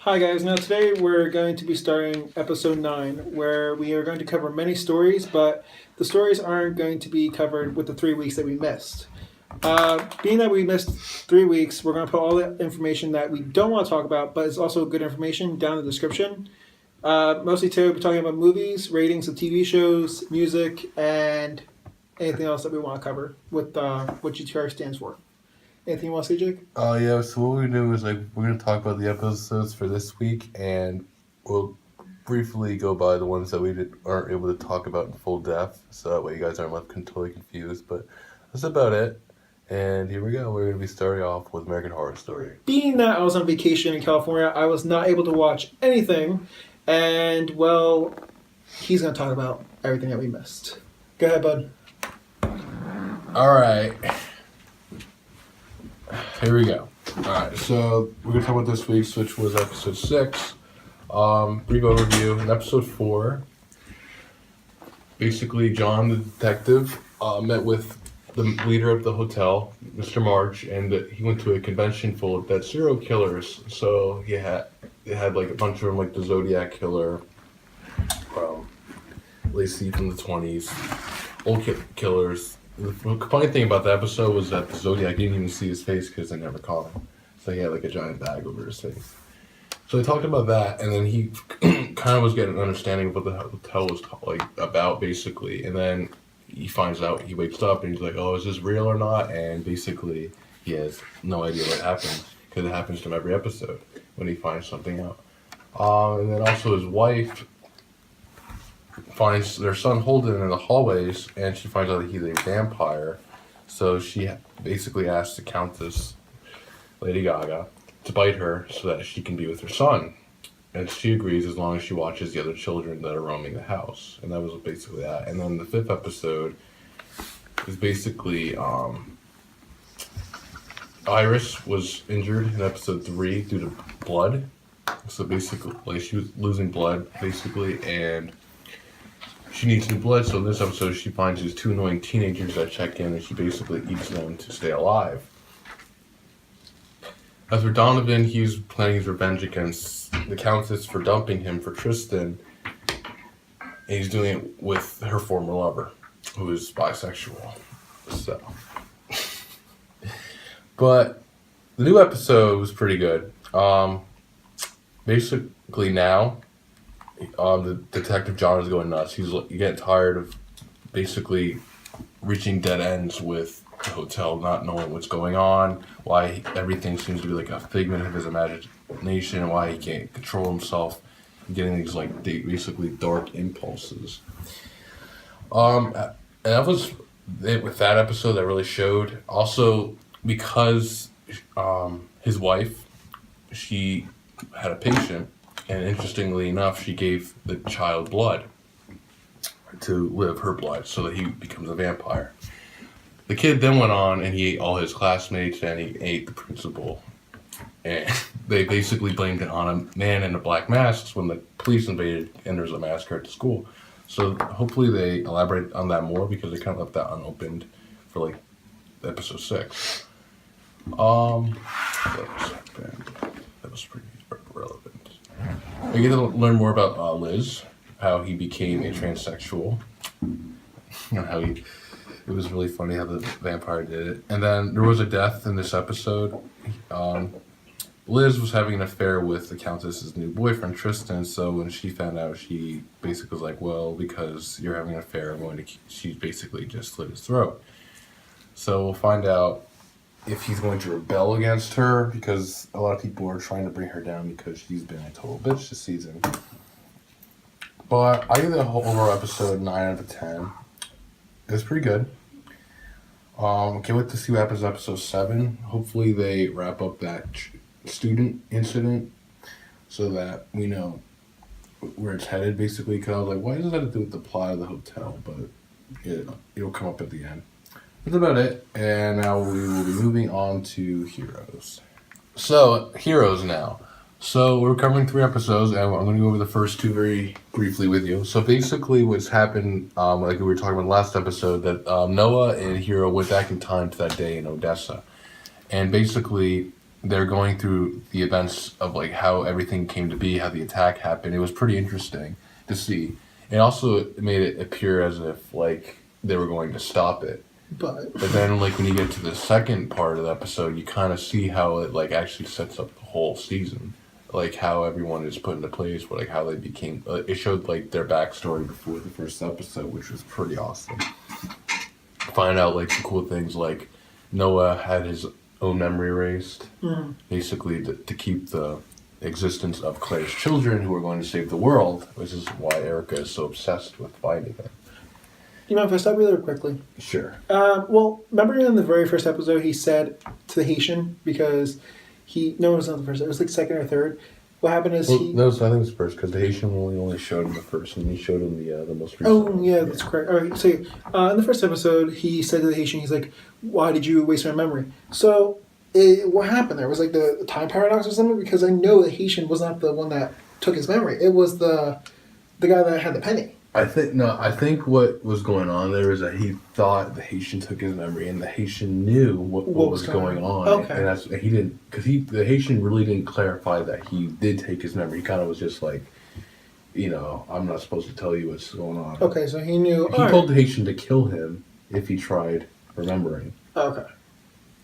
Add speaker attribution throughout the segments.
Speaker 1: Hi guys, now today we're going to be starting episode 9 where we are going to cover many stories, but the stories aren't going to be covered with the 3 weeks that we missed. Being that we missed 3 weeks, we're going to put all the information that we don't want to talk about, but it's also good information down in the description. Mostly today we'll be talking about movies, ratings of TV shows, music, and anything else that we want to cover with what GTR stands for. Anything you want to say, Jake?
Speaker 2: Yeah, so what we do is we're gonna talk about the episodes for this week, and we'll briefly go by the ones that aren't able to talk about in full depth, so that way you guys aren't left totally confused. But that's about it. And here we go. We're gonna be starting off with American Horror Story.
Speaker 1: Being that I was on vacation in California, I was not able to watch anything, and well, he's going to talk about everything that we missed. Go ahead, bud.
Speaker 2: All right. Here we go. Alright, so we're going to talk about this week's, which was episode 6. Brief overview. In episode 4, basically John the detective met with the leader of the hotel, Mr. March, and he went to a convention full of dead serial killers. So it had like a bunch of them, like the Zodiac Killer, Lacey from the 20s, old killers. The funny thing about the episode was that the Zodiac didn't even see his face because they never caught him. So he had like a giant bag over his face. So they talked about that, and then he kind of was getting an understanding of what the hotel was about, basically. And then he finds out, he wakes up, and he's like, "Oh, is this real or not?" And basically, he has no idea what happened because it happens to him every episode when he finds something out. And then also his wife finds their son Holden in the hallways, and she finds out that he's a vampire. So she basically asks the Countess, Lady Gaga, to bite her so that she can be with her son. And she agrees as long as she watches the other children that are roaming the house. And that was basically that. And then the 5th episode is basically Iris was injured in episode 3 due to blood. So basically, like, she was losing blood, basically, and she needs new blood, so in this episode she finds these 2 annoying teenagers that check in, and she basically eats them to stay alive. As for Donovan, he's planning his revenge against the Countess for dumping him for Tristan, and he's doing it with her former lover, who is bisexual. So, but the new episode was pretty good. Basically now, the detective John is going nuts. He's getting tired of basically reaching dead ends with the hotel, not knowing what's going on, why everything seems to be like a figment of his imagination, why he can't control himself, getting these like basically dark impulses. And that was it with that episode. That really showed. Also, because his wife, she had a patient. And interestingly enough, she gave the child blood to live her blood so that he becomes a vampire. The kid then went on and he ate all his classmates and he ate the principal. And they basically blamed it on a man in a black mask when the police invaded and there was a massacre at the school. So hopefully they elaborate on that more because they kind of left that unopened for like episode 6. That was pretty relevant. We get to learn more about Liz, how he became a transsexual, and how it was really funny how the vampire did it. And then there was a death in this episode. Liz was having an affair with the Countess's new boyfriend, Tristan, so when she found out, she basically was like, well, because you're having an affair, she basically just slit his throat. So we'll find out if he's going to rebel against her, because a lot of people are trying to bring her down because she's been a total bitch this season. But I give the whole overall episode 9 out of 10. It was pretty good. Can't wait to see what happens in episode 7. Hopefully they wrap up that student incident so that we know where it's headed, basically. Because I was like, why does that have to do with the plot of the hotel? But it'll come up at the end. That's about it, and now we will be moving on to Heroes. So, Heroes now. So, we're covering 3 episodes, and I'm going to go over the first 2 very briefly with you. So, basically what's happened, like we were talking about last episode, that Noah and Hero went back in time to that day in Odessa. And basically, they're going through the events of like how everything came to be, how the attack happened. It was pretty interesting to see. It also made it appear as if like they were going to stop it.
Speaker 1: But
Speaker 2: But then like when you get to the second part of the episode, you kind of see how it like actually sets up the whole season. Like how everyone is put into place, but like how they became. It showed like their backstory before the first episode, which was pretty awesome. Find out like some cool things, like Noah had his own memory erased, basically to keep the existence of Claire's children, who are going to save the world, which is why Erica is so obsessed with finding them.
Speaker 1: you know, if I stop you there quickly.
Speaker 2: Sure.
Speaker 1: Well, remember in the very first episode, he said to the Haitian, because no, it was not the first, it was like second or third. What happened is
Speaker 2: Well, no, so I think it's first because the Haitian only showed him the first, and he showed him the most recent.
Speaker 1: Oh, yeah, that's correct. All right, so in the first episode, he said to the Haitian, he's like, why did you waste my memory? So, what happened there? Was like the time paradox or something? Because I know the Haitian was not the one that took his memory. It was the guy that had the penny.
Speaker 2: I think what was going on there is that he thought the Haitian took his memory, and the Haitian knew what was going on.
Speaker 1: Okay.
Speaker 2: And that's he didn't, because the Haitian really didn't clarify that he did take his memory. He kind of was just like, I'm not supposed to tell you what's going on.
Speaker 1: Okay, so he knew.
Speaker 2: He told the Haitian to kill him if he tried remembering.
Speaker 1: Okay.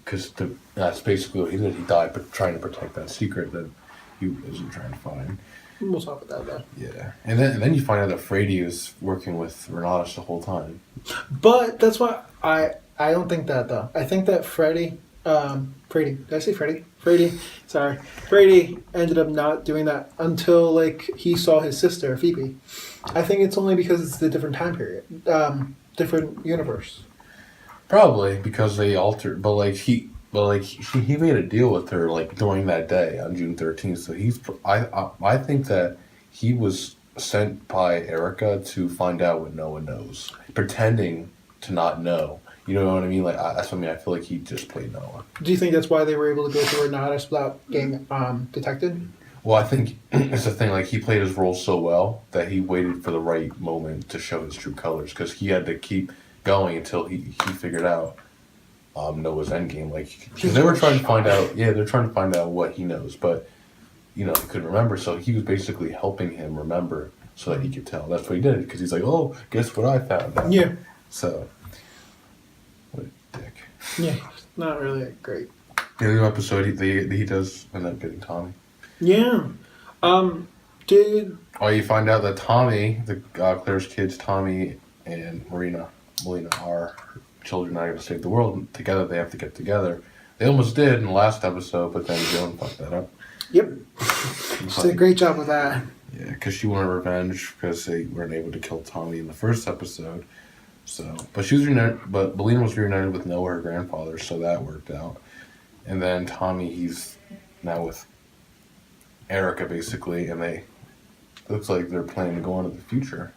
Speaker 2: Because that's basically what he did. He died trying to protect that secret that he wasn't trying to find.
Speaker 1: We'll talk about that though.
Speaker 2: Yeah, and then you find out that Frady was working with Renatus the whole time.
Speaker 1: But that's why I don't think that though. I think that Frady, did I say Frady? Frady ended up not doing that until like he saw his sister Phoebe. I think it's only because it's a different time period, different universe.
Speaker 2: Probably because they altered, he made a deal with her like during that day on June 13th. So I think that he was sent by Erica to find out what Noah knows, pretending to not know. You know what I mean? Like that's what I mean. I feel like he just played Noah.
Speaker 1: Do you think that's why they were able to go through Renatus without getting detected?
Speaker 2: Well, I think it's the thing. Like he played his role so well that he waited for the right moment to show his true colors, because he had to keep going until he figured out Noah's endgame. Like, because they were trying to find out. Yeah, they're trying to find out what he knows, but he couldn't remember. So he was basically helping him remember so that he could tell. That's what he did, because he's like, oh, guess what I found out.
Speaker 1: Yeah.
Speaker 2: So, what a dick.
Speaker 1: Yeah, not really great.
Speaker 2: The other episode, he does end up getting Tommy.
Speaker 1: Yeah. Dude.
Speaker 2: Oh, you find out that Tommy, Claire's kids, Tommy and Melina are children that are going to save the world. And together, they have to get together. They almost did in the last episode, but then Joan fucked that up.
Speaker 1: Yep. She did a great job with that.
Speaker 2: Yeah, because she wanted revenge because they weren't able to kill Tommy in the first episode. So, but she was reunited. But Melina was reunited with Noah, her grandfather, so that worked out. And then Tommy, he's now with Erica basically, and it looks like they're planning to go on to the future.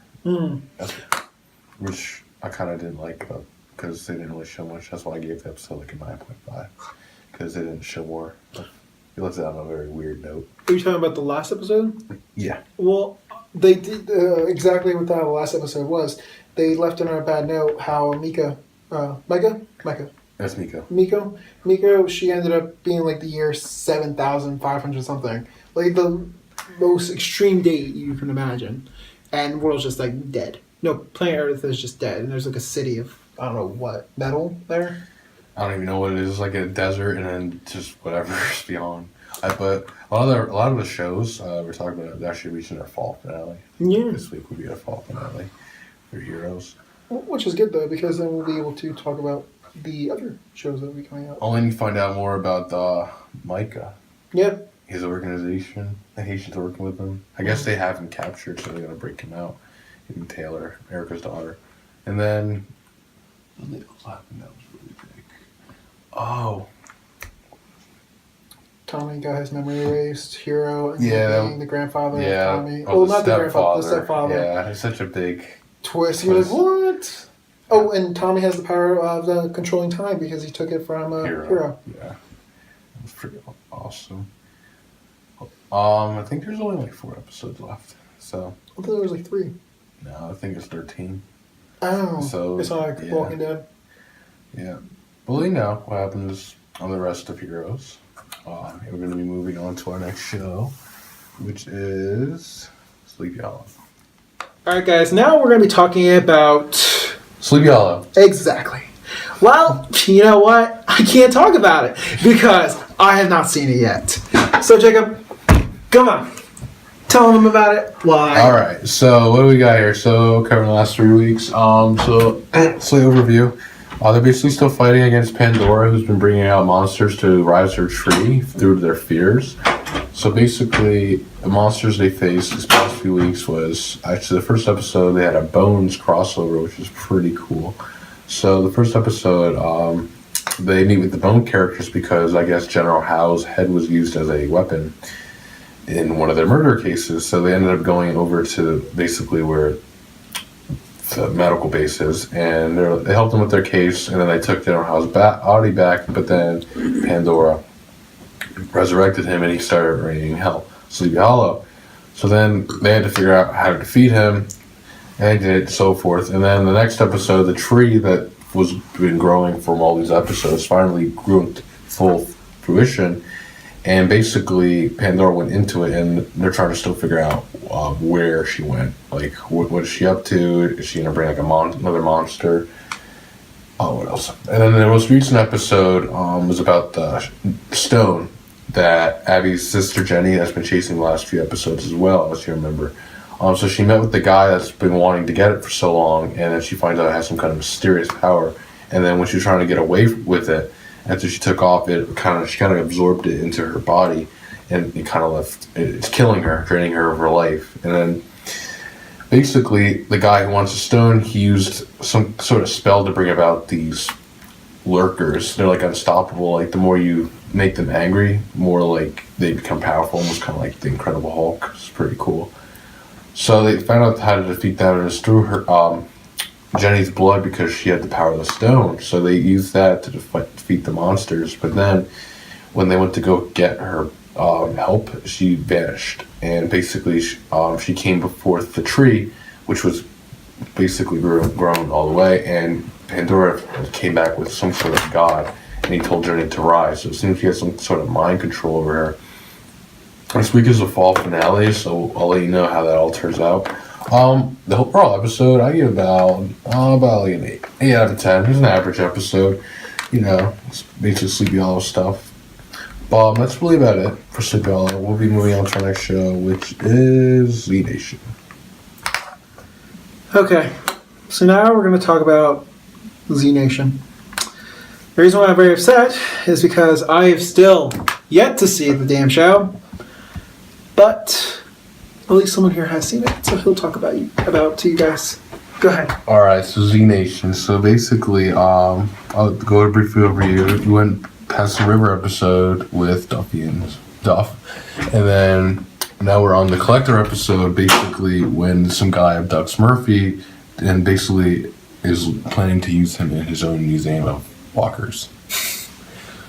Speaker 2: Which I kind of didn't like because they didn't really show much. That's why I gave the episode like a 9.5, because they didn't show more. It left it on a very weird note.
Speaker 1: Are you talking about the last episode?
Speaker 2: Yeah.
Speaker 1: Well, they did exactly what the last episode was. They left on a bad note how Mika.
Speaker 2: That's Miko.
Speaker 1: Miko, she ended up being like the year 7,500 something. Like the most extreme date you can imagine. And the world's just like dead. No, planet Earth is just dead. And there's like a city of, I don't know what, metal there?
Speaker 2: I don't even know what it is. It's like a desert and then just whatever's beyond. But a lot of the shows we're talking about are actually reaching their fall finale.
Speaker 1: Yeah.
Speaker 2: This week would be our fall finale for Heroes.
Speaker 1: Which is good though, because then we'll be able to talk about the other shows that will be coming out.
Speaker 2: Oh, and you find out more about Micah.
Speaker 1: Yeah.
Speaker 2: His organization. The Haitians are working with him. I guess they have him captured, so they're going to break him out. Him and Taylor, Erica's daughter. And then... What happened that was really big? Oh.
Speaker 1: Tommy got his memory erased. Hero and the grandfather of Tommy.
Speaker 2: Oh,
Speaker 1: not the grandfather, the stepfather.
Speaker 2: Yeah, it's such a big
Speaker 1: twist. You're like, what? Oh, and Tommy has the power of controlling time because he took it from Hero.
Speaker 2: Yeah. It was pretty awesome. I think there's only like 4 episodes left. So
Speaker 1: I thought there was like 3.
Speaker 2: No, I think it's 13.
Speaker 1: Oh.
Speaker 2: So
Speaker 1: it's not like Walking Dead.
Speaker 2: Yeah. Well, you know what happens on the rest of Heroes. We're going to be moving on to our next show, which is Sleepy Hollow.
Speaker 1: All right, guys. Now we're going to be talking about
Speaker 2: Sleepy Hollow.
Speaker 1: exactly. Well, you know what? I can't talk about it because I have not seen it yet. So, Jacob, come on. Tell them about it. Why?
Speaker 2: All right. So what do we got here? So covering the last 3 weeks. So slight overview. They're basically still fighting against Pandora, who's been bringing out monsters to rise her tree through their fears. So basically, the monsters they faced this past few weeks was actually the first episode. They had a Bones crossover, which was pretty cool. So the first episode, they meet with the Bone characters because I guess General Howe's head was used as a weapon in one of their murder cases. So they ended up going over to basically where the medical base is, and they helped them with their case, and then they took General Howe's body back, but then Pandora resurrected him and he started raining hell, Sleepy Hollow. So then they had to figure out how to defeat him, and did it, so forth. And then the next episode, the tree that was been growing from all these episodes finally grew into full fruition. And basically, Pandora went into it, and they're trying to still figure out where she went. Like, what is she up to? Is she gonna bring like another monster? Oh, what else? And then the most recent episode was about the stone that Abby's sister Jenny has been chasing the last few episodes as well, as you remember. So she met with the guy that's been wanting to get it for so long, and then she finds out it has some kind of mysterious power. And then when she was trying to get away with it, after she took off, she kind of absorbed it into her body, and it kind of left. It's killing her, draining her of her life. And then, basically, the guy who wants a stone, he used some sort of spell to bring about these lurkers. They're like unstoppable. Like the more you make them angry, more like they become powerful. Almost kind of like the Incredible Hulk. It's pretty cool. So they found out how to defeat that, and it's through her. Jenny's blood because she had the power of the stone. So they used that to defeat the monsters. But then when they went to go get her help, she vanished. And basically she came before the tree, which was basically grown all the way. And Pandora came back with some sort of god. And he told Jenny to rise. So it seems he has some sort of mind control over her. This week is the fall finale, so I'll let you know how that all turns out. The overall episode, I give about like an 8 out of 10. It's an average episode, it's basically Sleepy Hollow stuff. But that's really about it for Sleepy Hollow. We'll be moving on to our next show, which is Z Nation.
Speaker 1: Okay, so now we're going to talk about Z Nation. The reason why I'm very upset is because I have still yet to see the damn show, but at least someone here has seen it, so he'll talk about to you guys. Go ahead.
Speaker 2: All right, so Z Nation. So basically, I'll go a brief overview. We went past the river episode with Duffy and Duff, and then now we're on the Collector episode. Basically, when some guy abducts Murphy, and basically is planning to use him in his own museum of walkers.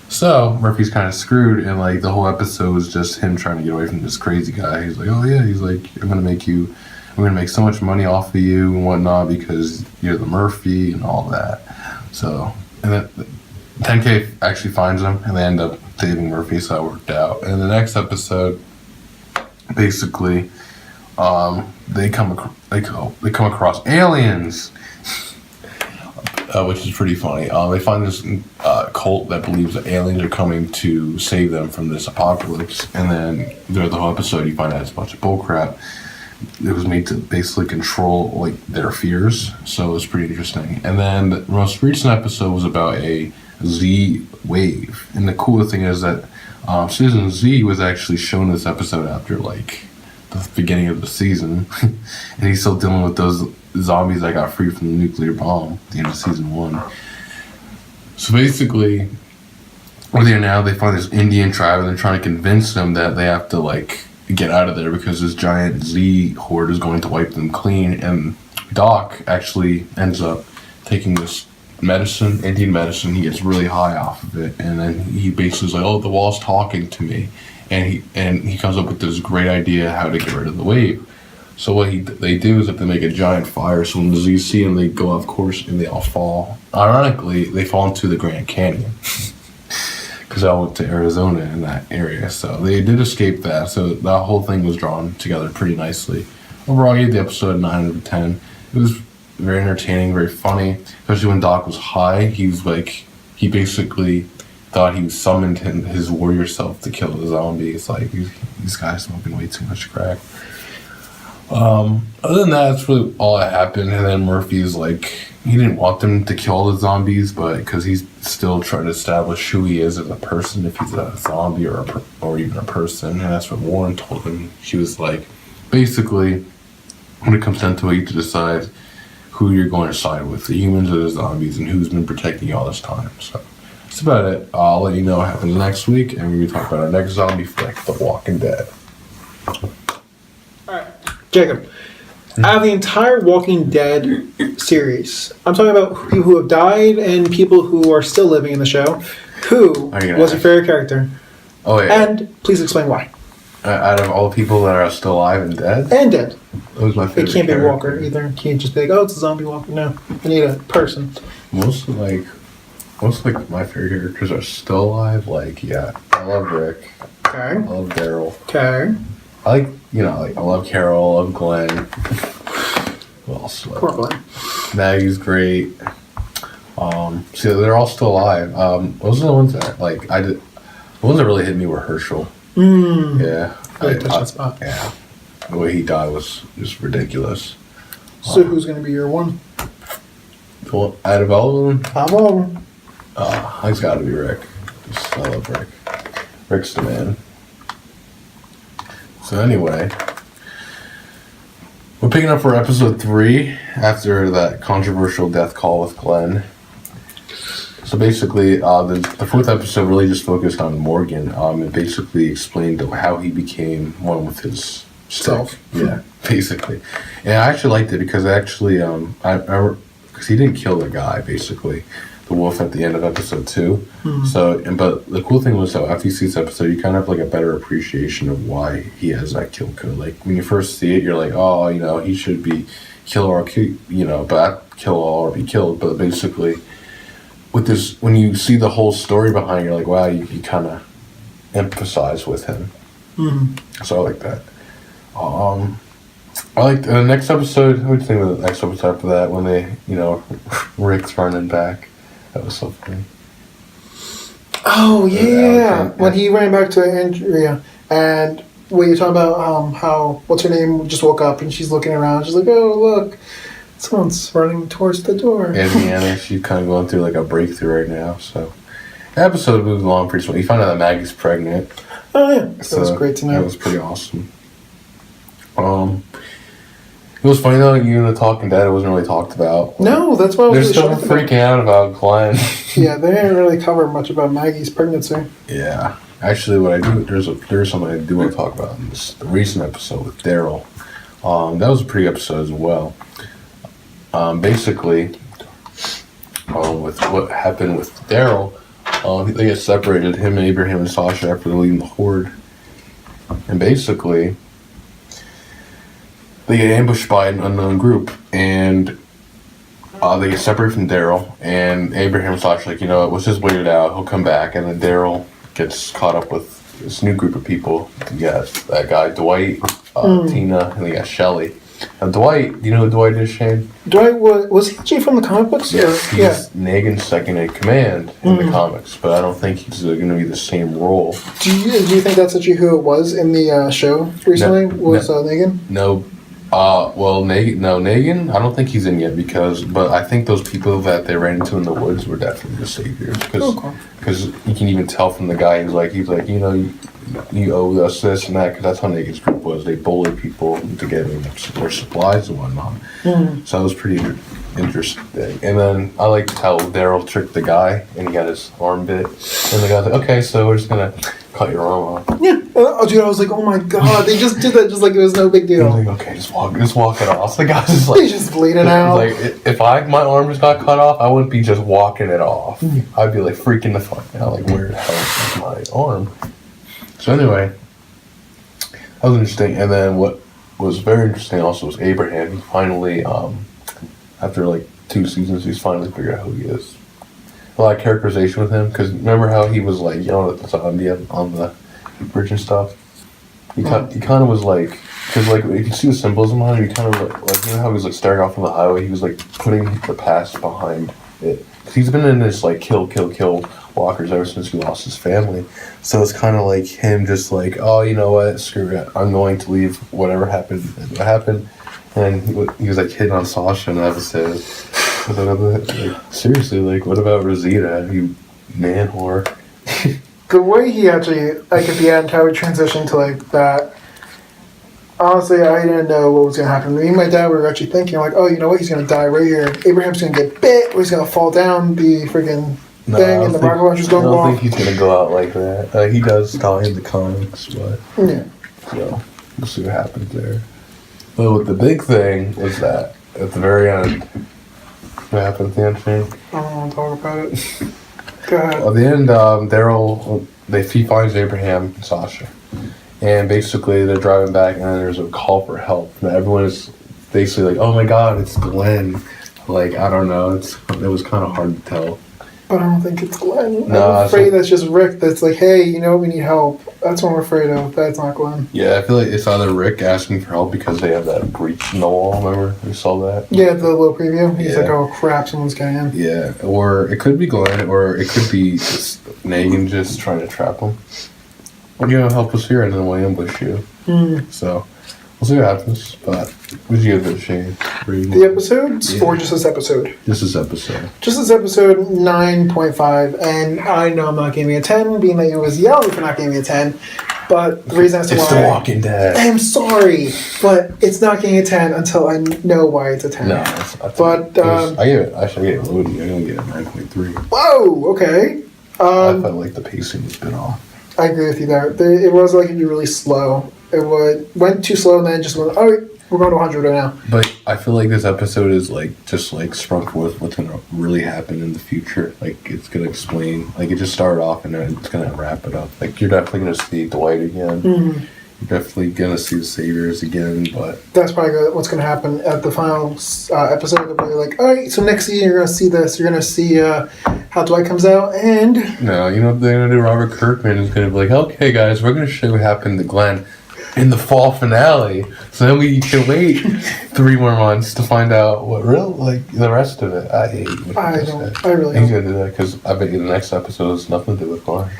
Speaker 2: So Murphy's kind of screwed, and like the whole episode is just him trying to get away from this crazy guy. He's like, "Oh yeah," he's like, I'm gonna make so much money off of you and whatnot because you're the Murphy and all that." So, and then 10K actually finds him, and they end up saving Murphy, so that worked out. And the next episode, basically, they come across aliens. Which is pretty funny. They find this cult that believes that aliens are coming to save them from this apocalypse, and then throughout the whole episode, you find out it's a bunch of bullcrap. It was made to basically control like their fears, so it was pretty interesting. And then the most recent episode was about a Z wave, and the cool thing is that Citizen Z was actually shown this episode after like the beginning of the season, and he's still dealing with those zombies that got free from the nuclear bomb at the end of season 1. So basically, where they are now, they find this Indian tribe, and they're trying to convince them that they have to like get out of there because this giant Z horde is going to wipe them clean. And Doc actually ends up taking this medicine, Indian medicine. He gets really high off of it, and then he basically is like, "Oh, the wall's talking to me," and he comes up with this great idea how to get rid of the wave. So what they do is that they make a giant fire, so when the Z's see them, they go off course and they all fall. Ironically, they fall into the Grand Canyon. because I went to Arizona in that area. So they did escape that. So that whole thing was drawn together pretty nicely. Overall, I gave the episode a 9 out of 10. It was very entertaining, very funny, especially when Doc was high. He was like, he basically thought he summoned his warrior self to kill the zombie. It's like, these guys smoking way too much crack. Other than that, that's really all that happened. And then Murphy's like, he didn't want them to kill the zombies, but because he's still trying to establish who he is as a person, if he's a zombie or even a person. And that's what Warren told him. She was like, basically, when it comes down to it, you have to decide who you're going to side with, the humans or the zombies, and who's been protecting you all this time. So that's about it. I'll let you know what happens next week, and we're going to talk about our next zombie flick, The Walking Dead.
Speaker 1: Alright, Jacob. Out of the entire Walking Dead series, I'm talking about people who have died and people who are still living in the show. Who was your favorite character?
Speaker 2: Oh, yeah.
Speaker 1: And please explain why.
Speaker 2: Out of all the people that are still alive and dead?
Speaker 1: And dead.
Speaker 2: That was my favorite
Speaker 1: It can't be a
Speaker 2: character.
Speaker 1: walker either. You can't just be like, oh, it's a zombie walker. No. I need a person.
Speaker 2: Most of my favorite characters are still alive. Like, yeah, I love Rick.
Speaker 1: Okay.
Speaker 2: I love Daryl.
Speaker 1: Okay.
Speaker 2: I love Carol. I love Glenn. Who else?
Speaker 1: Poor Glenn.
Speaker 2: Maggie's great. So they're all still alive. Those are the ones that the ones that really hit me were Herschel. Yeah.
Speaker 1: Really touched that spot.
Speaker 2: Yeah. The way he died was just ridiculous.
Speaker 1: So who's going to be your one?
Speaker 2: Well, out of all of them,
Speaker 1: I'm over.
Speaker 2: it's got to be Rick. I love Rick. Rick's the man. So anyway, we're picking up for episode 3 after that controversial death call with Glenn. So basically, the 4th episode really just focused on Morgan. It basically explained how he became one with his
Speaker 1: Self.
Speaker 2: Yeah, basically. And I actually liked it because because he didn't kill the guy, basically, the wolf at the end of episode 2.
Speaker 1: Mm-hmm.
Speaker 2: But the cool thing was that after you see this episode, you kind of have like a better appreciation of why he has that kill code. Like when you first see it, you're like, oh, he should be kill or kill all or be killed. But basically, with this, when you see the whole story behind it, you're like, wow, you kind of empathize with him.
Speaker 1: Mm-hmm.
Speaker 2: So I like that. I like the next episode. What do you think of the next episode after that when they, Rick's running back? That was so funny.
Speaker 1: Oh, yeah. When he ran back to Andrea and when you're talking about how, what's her name, just woke up and she's looking around. She's like, oh, look, someone's running towards the door.
Speaker 2: And Deanna, she's kind of going through like a breakthrough right now. So the episode moved along pretty smooth. You find out that Maggie's pregnant.
Speaker 1: Oh, yeah. That was great to know.
Speaker 2: That was pretty awesome. It was funny though, even the Talking Dead, it wasn't really talked about.
Speaker 1: No, that's why I
Speaker 2: They're
Speaker 1: was
Speaker 2: still
Speaker 1: really shocked
Speaker 2: freaking out about Glenn.
Speaker 1: Yeah, they didn't really cover much about Maggie's pregnancy.
Speaker 2: Yeah. Actually, there's something I do want to talk about in the recent episode with Daryl. That was a pretty episode as well. Basically, with what happened with Daryl, they get separated, him and Abraham and Sasha, after leaving the Horde. And basically, they get ambushed by an unknown group, and they get separated from Daryl, and Abraham and Sasha like, let's just wait it out, he'll come back, and then Daryl gets caught up with this new group of people. You got that guy, Dwight, Tina, and they got Shelly. Now, Dwight, do you know who Dwight is, Shane?
Speaker 1: Dwight, was he actually from the comic books?
Speaker 2: Yes, he's Negan's second in command in the comics, but I don't think he's going to be the same role.
Speaker 1: Do you think that's actually who it was in the show recently? Negan?
Speaker 2: No. Negan, I don't think he's in yet but I think those people that they ran into in the woods were definitely the saviors. Because you can even tell from the guy, he's like, you owe us this and that, because that's how Negan's group was. They bullied people to get their supplies and whatnot. So that was pretty interesting. And then I liked how Daryl tricked the guy and he got his arm bit. And the guy's like, okay, so we're just going to cut your arm off.
Speaker 1: Yeah. Dude, I was like, oh my god, they just did that just like it was no big deal.
Speaker 2: Like, okay, just walk it off. The guy's just like,
Speaker 1: he's just bleeding out.
Speaker 2: Like, if my arm just got cut off, I wouldn't be just walking it off. I'd be like freaking the fuck out, like, where the hell is my arm? So anyway, that was interesting. And then what was very interesting also was Abraham. He finally, after like 2 seasons, he's finally figured out who he is. a lot of characterization with him. Because remember how he was like yelling at the zombie on the bridge and stuff. He kind of was like, because like you can see the symbolism on it. He kind of like you know how he was like staring off on the highway. He was like putting the past behind it. 'Cause he's been in this like kill walkers ever since he lost his family. So it's kind of like him just like, oh, you know what, screw it, I'm going to leave. Whatever happened, what happened. And he was like hitting on Sasha in the episode. But then, like, seriously, like what about Rosita? You man whore.
Speaker 1: The way he actually, like at the end, how he transitioned to like that. Honestly, I didn't know what was going to happen. Me and my dad were actually thinking, like, oh, you know what? He's going to die right here. Abraham's going to get bit, or he's going to fall down the friggin' thing, and the rocket launcher's going off.
Speaker 2: I don't think he's going to go out like that. He does die in the comics, but
Speaker 1: yeah.
Speaker 2: So we'll see what happens there. But the big thing is that at the very end, what happened at the end, Shane?
Speaker 1: I don't want to talk about it. Go ahead.
Speaker 2: At the end, Daryl, he finds Abraham and Sasha. And basically, they're driving back, and there's a call for help. And everyone is basically like, "Oh my God, it's Glenn!" Like I don't know, it was kind of hard to tell.
Speaker 1: But I don't think it's Glenn.
Speaker 2: No,
Speaker 1: I'm afraid that's just Rick. That's like, hey, you know, we need help. That's what I'm afraid of. That's not Glenn.
Speaker 2: Yeah, I feel like it's either Rick asking for help because they have that breach in the wall. Remember, we saw that.
Speaker 1: Yeah, the little preview. He's like, "Oh crap, someone's getting in."
Speaker 2: Yeah, or it could be Glenn, or it could be just Negan just trying to trap him. You know, help us here, and then we'll ambush you. So, we'll see what happens. But what did you give it, Shane?
Speaker 1: The episodes, or just this episode?
Speaker 2: Just this episode.
Speaker 1: Just this episode, 9.5, and I know I'm not giving it a 10, being that you was yelling for not giving me a 10. But the reason as to why
Speaker 2: it's The Walking Dead.
Speaker 1: I'm sorry, but it's not getting a 10 until I know why it's a 10.
Speaker 2: No,
Speaker 1: but
Speaker 2: I gave it. Actually, I gave it loading. I only gave it 9.3.
Speaker 1: Whoa. Okay.
Speaker 2: I felt like the pacing was a bit off.
Speaker 1: I agree with you there. It was like it'd be really slow. It went too slow and then just went, all right, we're going to 100 right now.
Speaker 2: But I feel like this episode is like just like sprung forth what's going to really happen in the future. Like it's going to explain. Like it just started off and then it's going to wrap it up. Like you're definitely going to see Dwight again.
Speaker 1: Mm-hmm.
Speaker 2: You're definitely going to see the Saviors again. But
Speaker 1: that's probably what's going to happen at the final episode. They'll be like, all right, so next season you're going to see this. You're going to see how Dwight comes out and...
Speaker 2: No, you know what they're going to do? Robert Kirkman is going to be like, okay, guys, we're going to show you what happened to Glenn in the fall finale. So then we can wait 3 more months to find out what the rest of it. I hate what
Speaker 1: I really
Speaker 2: He's
Speaker 1: don't.
Speaker 2: going to do that because I bet you the next episode has nothing to do with Glenn.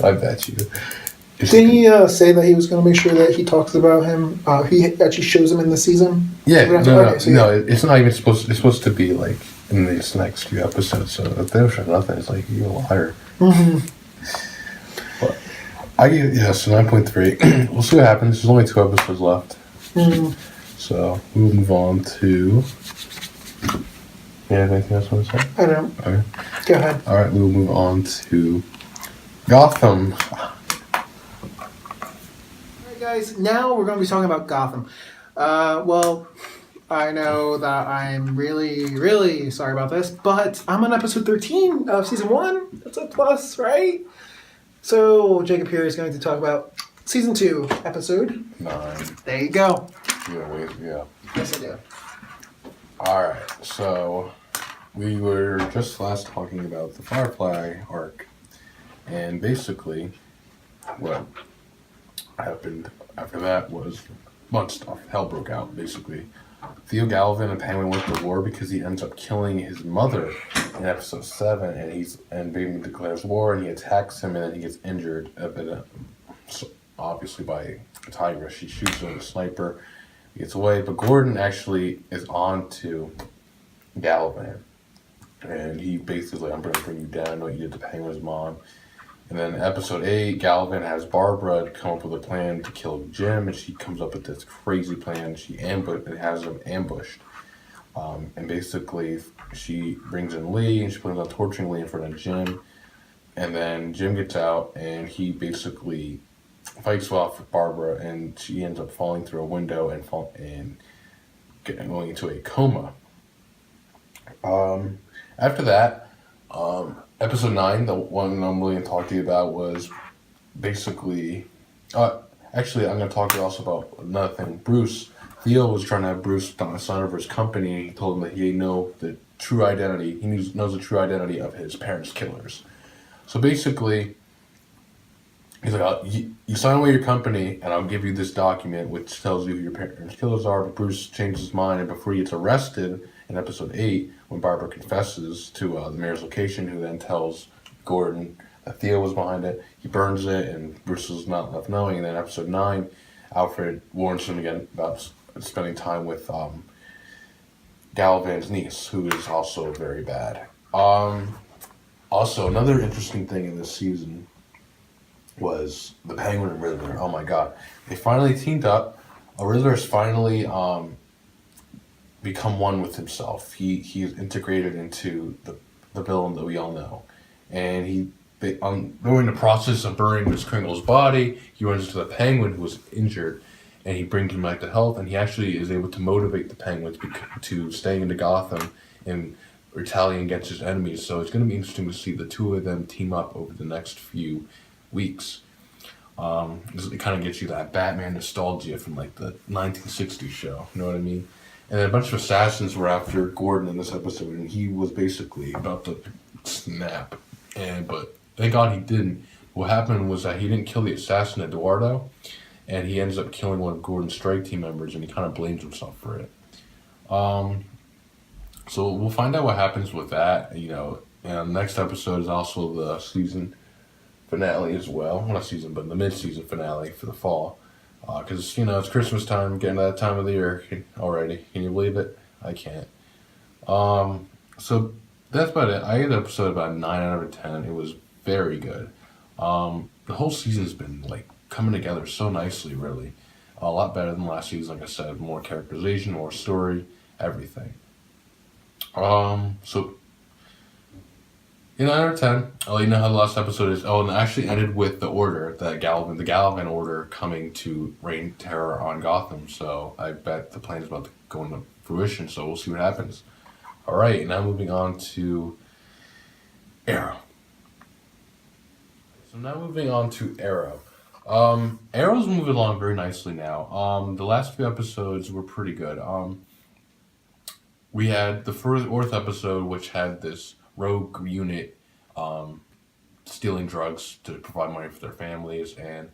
Speaker 2: I bet you.
Speaker 1: Didn't he say that he was going to make sure that he talks about him? He actually shows him in the season?
Speaker 2: Yeah, no,
Speaker 1: yeah.
Speaker 2: it's not even supposed. It's supposed to be like in these next few episodes. So if they don't show nothing, it's like you're a liar.
Speaker 1: Mm-hmm.
Speaker 2: But I give so 9.3. We'll see what happens. There's only 2 episodes left, so we'll move on to. Yeah, anything else you want to say?
Speaker 1: I don't.
Speaker 2: Okay.
Speaker 1: Go ahead.
Speaker 2: All right, we will move on to Gotham.
Speaker 1: Guys, now we're going to be talking about Gotham. Well, I know that I'm really, really sorry about this, but I'm on episode 13 of season 1. That's a plus, right? So Jacob here is going to talk about season 2, episode
Speaker 2: 9.
Speaker 1: There you go.
Speaker 2: Yeah.
Speaker 1: Yes, I do.
Speaker 2: All right, so we were just last talking about the Firefly arc, and basically what happened after that was a bunch of stuff. Hell broke out, basically. Theo Galvin and Penguin went to war because he ends up killing his mother in episode 7, and Bateman declares war, and he attacks him, and then he gets injured a bit, obviously by a tigress. She shoots him with a sniper, he gets away, but Gordon actually is on to Galvin, and he basically, I'm going to bring you down, I know what you did to Penguin's mom. And then episode 8, Galvin has Barbara come up with a plan to kill Jim, and she comes up with this crazy plan. She has him ambushed. And basically, she brings in Lee, and she plans on torturing Lee in front of Jim. And then Jim gets out, and he basically fights off Barbara, and she ends up falling through a window and going into a coma. After that, episode 9, the one I'm really going to talk to you about, was basically... actually, I'm going to talk to you also about another thing. Theo was trying to have Bruce sign over his company. He told him that he didn't know that true identity. He knows the true identity of his parents' killers. So basically, he's like, you sign away your company, and I'll give you this document which tells you who your parents' killers are. But Bruce changes his mind, and before he gets arrested in episode 8, when Barbara confesses to the mayor's location, who then tells Gordon that Theo was behind it, he burns it, and Bruce is not left knowing. And then episode 9, Alfred warns him again about spending time with Galvan's niece, who is also very bad. Also, another interesting thing in this season was the Penguin and Riddler. Oh my god. They finally teamed up. Riddler has finally become one with himself. He is integrated into the villain that we all know. And during the process of burying Miss Kringle's body, he runs into the Penguin, who was injured, and he brings him back to health, and he actually is able to motivate the Penguin to stay into Gotham and retaliating against his enemies. So it's going to be interesting to see the two of them team up over the next few weeks. It kind of gets you that Batman nostalgia from like the 1960s show, you know what I mean? And then a bunch of assassins were after Gordon in this episode, and he was basically about to snap. But thank God he didn't. What happened was that he didn't kill the assassin Eduardo, and he ends up killing one of Gordon's strike team members, and he kind of blames himself for it. So we'll find out what happens with that. You know, and the next episode is also the season finale as well. Well, not season, but the mid-season finale for the fall. Because, you know, it's Christmas time, getting to that time of the year already. Can you believe it? I can't. So that's about it. I gave the episode about 9 out of 10. It was very good. The whole season's been, like, coming together so nicely, really. A lot better than last season, like I said. More characterization, more story, everything. So, 9 out of 10. I'll let you know how the last episode is. Oh, and it actually ended with the order, the Galvan order coming to rain terror on Gotham. So I bet the plan is about to go into fruition. So we'll see what happens. All right, now moving on to Arrow. So now moving on to Arrow. Arrow's moving along very nicely now. The last few episodes were pretty good. We had the fourth episode, which had this rogue unit stealing drugs to provide money for their families, and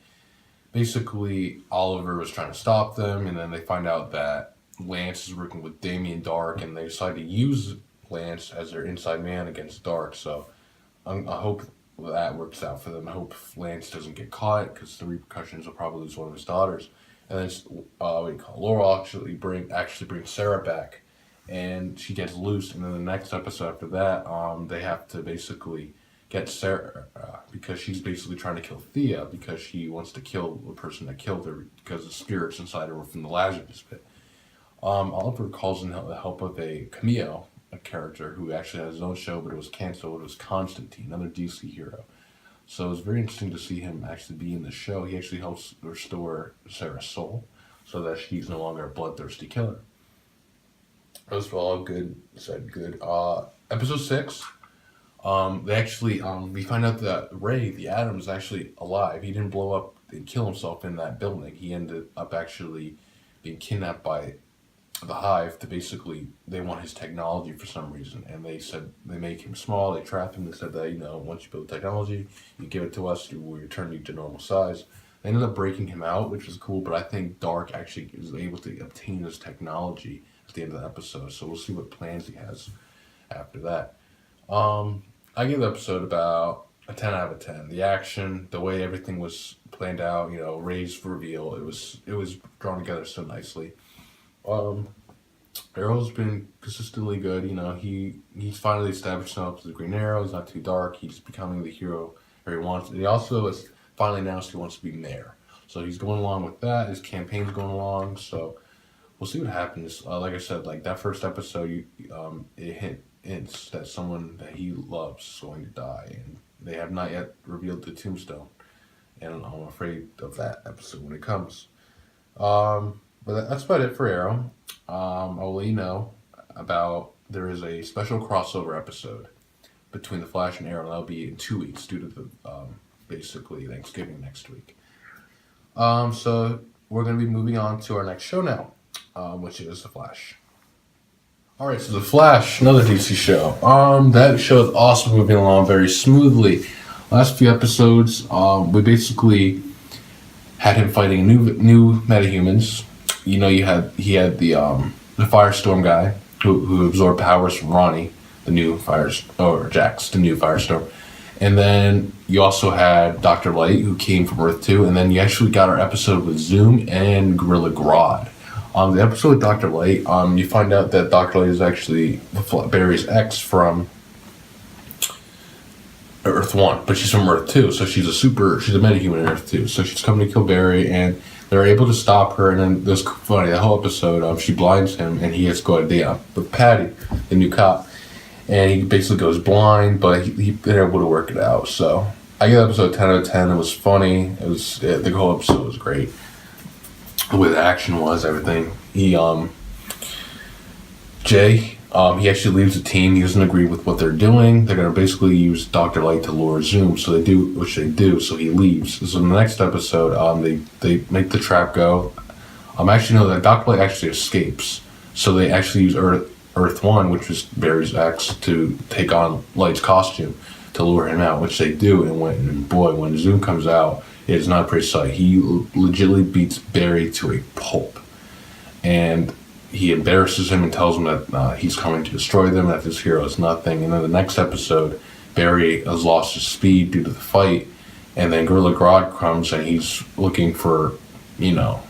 Speaker 2: basically Oliver was trying to stop them, and then they find out that Lance is working with Damien Dark, and they decide to use Lance as their inside man against Dark. So I hope that works out for them. I hope Lance doesn't get caught, because the repercussions will probably lose one of his daughters. And then Laurel actually brings Sarah back, and she gets loose. And then the next episode after that, they have to basically get Sarah, because she's basically trying to kill Thea, because she wants to kill the person that killed her, because the spirits inside her were from the Lazarus pit. Oliver calls in the help of a cameo, a character who actually had his own show, but it was canceled. It was Constantine, another DC hero. So it was very interesting to see him actually be in the show. He actually helps restore Sarah's soul, so that she's no longer a bloodthirsty killer. Those were all good. Said good. Episode 6. They actually we find out that Ray, the Atom, is actually alive. He didn't blow up and kill himself in that building. He ended up actually being kidnapped by the Hive to basically, they want his technology for some reason, and they said they make him small. They trap him. They said that once you build technology, you give it to us, we'll return you to normal size. They ended up breaking him out, which was cool. But I think Dark actually is able to obtain this technology at the end of the episode. So we'll see what plans he has after that. I give the episode about a 10 out of 10. The action, the way everything was planned out, Ray's reveal, it was drawn together so nicely. Arrow's been consistently good. He's finally established himself as the Green Arrow. He's not too dark. He's becoming the hero he wants. He also has finally announced he wants to be mayor. So he's going along with that. His campaign's going along. So we'll see what happens. Like I said, like that first episode, it hints that someone that he loves is going to die, and they have not yet revealed the tombstone. And I'm afraid of that episode when it comes. But that's about it for Arrow. I'll let you know about, there is a special crossover episode between The Flash and Arrow. That'll be in 2 weeks due to the basically Thanksgiving next week. So we're going to be moving on to our next show now, which is The Flash. All right, so The Flash, another DC show. That show is also moving along very smoothly. Last few episodes, we basically had him fighting new metahumans. You know, he had the Firestorm guy who absorbed powers from Ronnie, the new Jax, the new Firestorm. And then you also had Dr. Light, who came from Earth 2, and then you actually got our episode with Zoom and Gorilla Grodd. The episode with Dr. Light, you find out that Dr. Light is actually Barry's ex from Earth 1, but she's from Earth 2, so she's a metahuman in Earth 2. So she's coming to kill Barry, and they're able to stop her, and then this funny, the whole episode, she blinds him, and he has to go to date with Patty, the new cop. And he basically goes blind, but they're able to work it out. So I give the episode 10 out of 10. It was funny. The whole episode was great. The way the action was, everything. Jay, he actually leaves the team. He doesn't agree with what they're doing. They're going to basically use Dr. Light to lure Zoom, so they do, so he leaves. So in the next episode, they make the trap go. Actually, no, that Dr. Light actually escapes. So they actually use Earth 1, which was Barry's ex, to take on Light's costume to lure him out, which they do. And when Zoom comes out, it is not a pretty sight. He legitimately beats Barry to a pulp. And he embarrasses him and tells him that he's coming to destroy them, that this hero is nothing. And then the next episode, Barry has lost his speed due to the fight. And then Gorilla Grodd comes and he's looking for,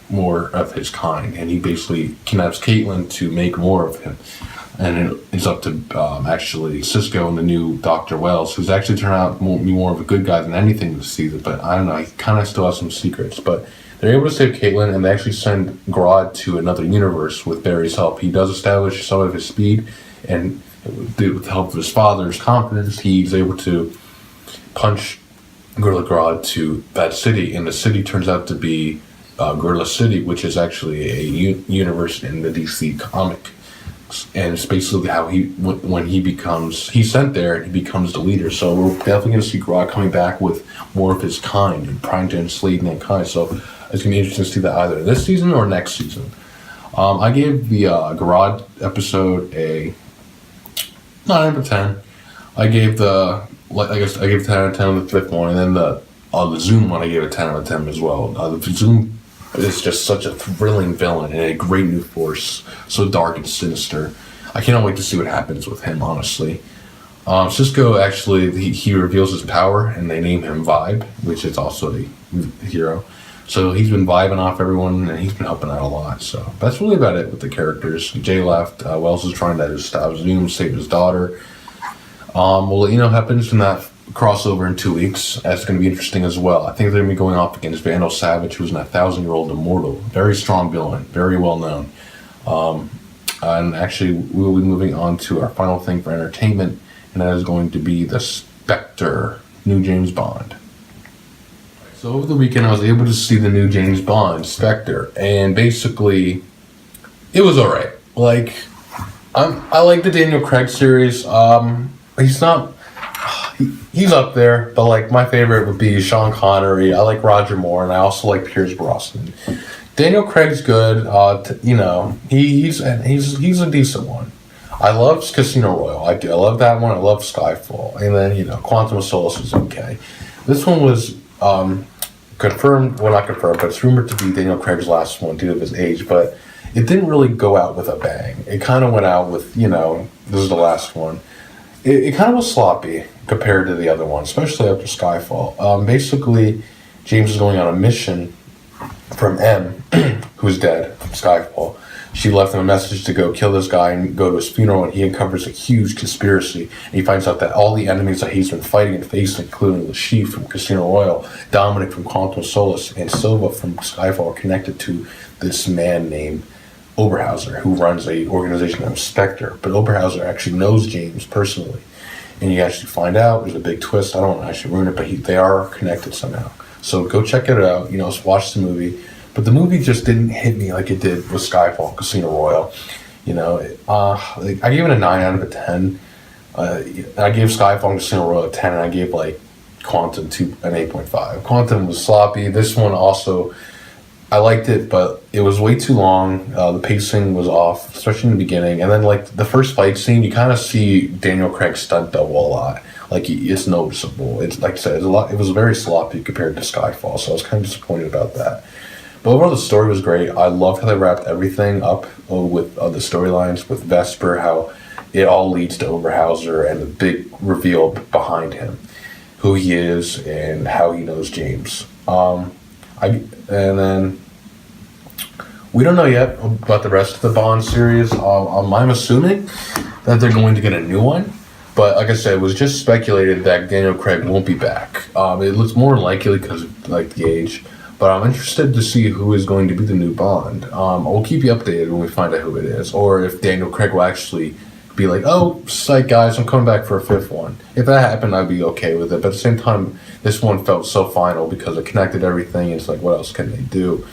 Speaker 2: more of his kind. And he basically kidnaps Caitlin to make more of him. And it's up to actually Cisco and the new Dr. Wells, who's actually turned out to be more of a good guy than anything this season. But I don't know, he kind of still has some secrets. But they're able to save Caitlin, and they actually send Grodd to another universe with Barry's help. He does establish some of his speed, and with the help of his father's confidence, he's able to punch Gorilla Grodd to that city. And the city turns out to be Gorilla City, which is actually a universe in the DC comic. And it's basically how when he's sent there, he becomes the leader. So we're definitely going to see Grodd coming back with more of his kind and trying to enslave mankind. So it's going to be interesting to see that either this season or next season. I gave the Grodd episode a 9 out of 10. I gave I gave 10 out of 10 on the fifth one, and then the Zoom one I gave a 10 out of 10 as well. The Zoom is just such a thrilling villain and a great new force, so dark and sinister. I cannot wait to see what happens with him, honestly. Cisco actually, he reveals his power, and they name him Vibe, which is also the hero. So he's been vibing off everyone, and he's been helping out a lot. So that's really about it with the characters. Jay left. Wells is trying to stop Zoom, save his daughter. We'll let you know what happens in that crossover in 2 weeks. That's going to be interesting as well. I think they're going to be going off against Vandal Savage, who's an 1,000-year-old immortal. Very strong villain, very well known. And actually, we'll be moving on to our final thing for entertainment, and that is going to be the Spectre, new James Bond. So over the weekend, I was able to see the new James Bond, Spectre, and basically, it was alright. Like, I like the Daniel Craig series. He's up there, but like my favorite would be Sean Connery. I like Roger Moore, and I also like Pierce Brosnan. Daniel Craig's good. He's a decent one. I love Casino Royale. I do. I love that one. I love Skyfall, and then Quantum of Solace is okay. This one was confirmed. Well, not confirmed, but it's rumored to be Daniel Craig's last one due to his age. But it didn't really go out with a bang. It kind of went out with this is the last one. It kind of was sloppy compared to the other one, especially after Skyfall. Basically, James is going on a mission from M, who's dead from Skyfall. She left him a message to go kill this guy and go to his funeral, and he uncovers a huge conspiracy. And he finds out that all the enemies that he's been fighting and facing, including the Chief from Casino Royale, Dominic from Quantum Solace, and Silva from Skyfall, are connected to this man named Oberhauser, who runs a organization named Spectre. But Oberhauser actually knows James personally. And you actually find out, there's a big twist, I don't want to actually ruin it, but they are connected somehow. So go check it out, watch the movie. But the movie just didn't hit me like it did with Skyfall, Casino Royale. I gave it a 9 out of 10. I gave Skyfall and Casino Royale a 10, and I gave Quantum an 8.5. Quantum was sloppy. This one also I liked it, but it was way too long. The pacing was off, especially in the beginning. And then, like, the first fight scene, you kind of see Daniel Craig's stunt double a lot. Like, it's noticeable. It's like I said, it's a lot. It was very sloppy compared to Skyfall, so I was kind of disappointed about that. But overall, the story was great. I loved how they wrapped everything up with the storylines with Vesper, how it all leads to Oberhauser and the big reveal behind him, who he is and how he knows James. And then we don't know yet about the rest of the Bond series. I'm assuming that they're going to get a new one, but like I said, it was just speculated that Daniel Craig won't be back. It looks more likely because of like the age, but I'm interested to see who is going to be the new Bond. We'll keep you updated when we find out who it is, or if Daniel Craig will actually be like, oh, psych guys, I'm coming back for a fifth one. If that happened, I'd be okay with it. But at the same time, this one felt so final because it connected everything. It's like, what else can they do?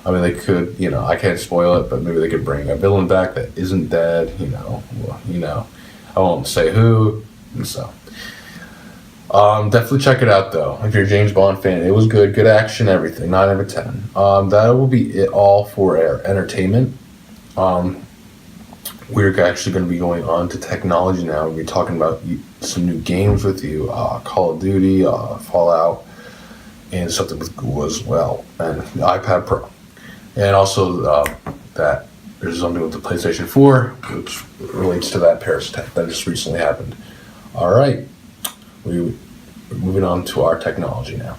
Speaker 2: I mean, they could, I can't spoil it, but maybe they could bring a villain back that isn't dead. I won't say who. And so, definitely check it out though. If you're a James Bond fan, it was good action, everything. 9 out of 10. That will be it all for our entertainment. We're actually going to be going on to technology now. We'll be talking about some new games with you, Call of Duty, Fallout, and something with Google as well, and the iPad Pro. And also that there's something with the PlayStation 4, which relates to that Paris attack that just recently happened. All right, we're moving on to our technology now.